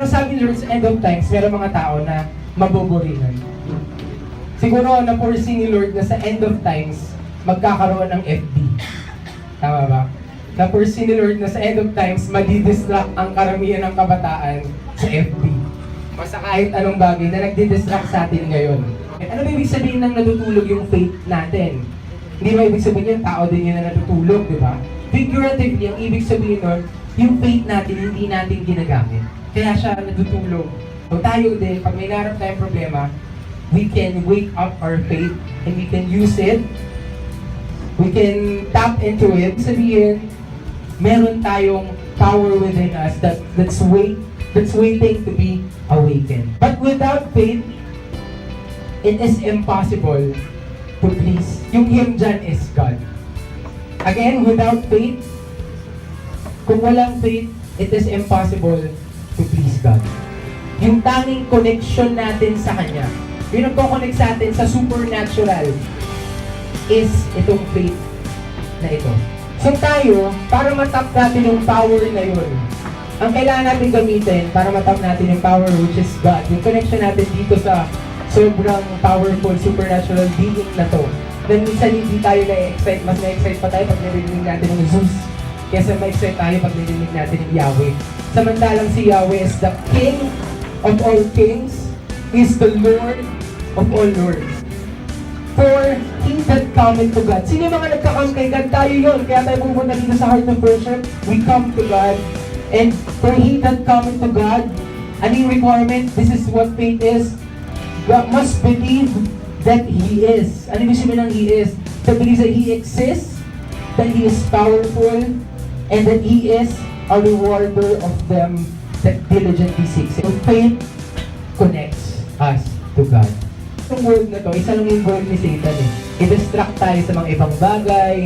Sabi ni Lord, sa end of times, meron mga tao na maboboringan. Siguro na-foresee ni Lord na sa end of times, magkakaroon ng FB. Tama ba? Na-foresee ni Lord na sa end of times, madidistract ang karamihan ng kabataan sa FB. O sa kahit anong bagay na nagdidistract sa atin ngayon. Ano ba ibig sabihin ng natutulog yung faith natin? Hindi ba ibig sabihin yung tao din yun na natutulog, di ba? Figuratively, ang ibig sabihin nun, yung faith natin, hindi natin ginagamit. Kaya siya natutulog. So tayo din, pag may narap tayong problema, we can wake up our faith and we can use it. We can tap into it. Sabihin, meron tayong power within us that's waiting to be awakened. But without faith, it is impossible to please. Yung him dyan is God. Again, without faith, kung walang faith, it is impossible to please God. Yung tanging connection natin sa Kanya, yung nagko-connect sa atin sa supernatural, is itong faith na ito. So tayo, para matap natin yung power na yun, ang kailangan natin gamitin para matap natin yung power which is God, yung connection natin dito sa sobrang powerful supernatural being na to. Then minsan hindi tayo na-excite, mas na-excite pa tayo pag narinig natin yung Zeus. Kesa ma-excite tayo pag narinig natin yung Yahweh. Samantalang si Yahweh is the King of all kings, is the Lord of all lords. For he that cometh to God. Sino yung mga nagka-come kay God? Tayo yun. Kaya tayo pumunta dito sa heart of worship. We come to God. And for he that cometh to God, ano yung requirement? This is what faith is. God must believe that He is. Ano yung sabihin ng He is? To believe that He exists, that He is powerful, and that He is a rewarder of them that diligently seeks Him. So faith connects us to God. Itong world na to, isa lang yung goal ni Satan eh. I-distract tayo sa mga ibang bagay,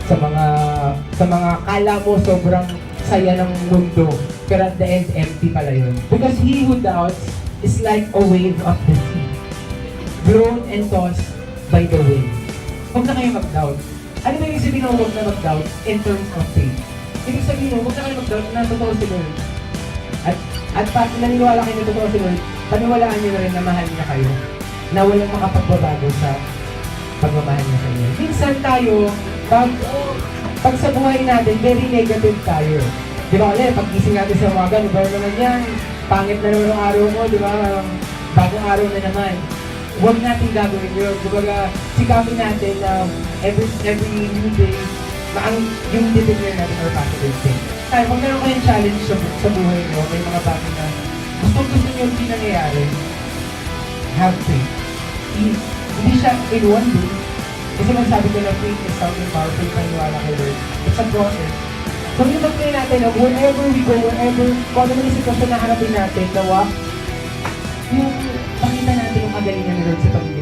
sa mga kala mo sobrang saya ng mundo. Pero at the end, empty pala yun. Because he who doubts is like a wave of the sea, blown and tossed by the wind. Huwag na kayo mag-doubt. Ano ba yung sabihin ng huwag na mag-doubt in terms of faith? Ibig sabihin mo, huwag na kayo mag-doubt na totoo si Lord. At pag naniniwala kayo na totoo si Lord, paniwalaan nyo na rin na mahal niya kayo, na walang makapagbabago sa pagmamahal niya sa inyo. Minsan tayo, pag sa buhay natin, very negative tayo. Di ba ulit, pag gising natin sa umaga, iba naman yan, pangit na naman ang araw mo, di ba? Bagong araw na naman. Huwag natin gagawin yun. Kumbaga, sikapin natin na every new day, yung declare natin or positive thing. Kaya pag meron kayong challenge sa buhay nyo, may mga bagay na gusto nyo hindi nangyayari, have faith. Hindi siya in one day. Kasi magsabi ko na faith is something powerful, paniwala kay Lord. It's a process. So yung mag-pray natin na wherever we go, kung ano yung sitwasyon na harapin natin, nawa, yung pakita natin yung kagalingan ni Lord sa pamilya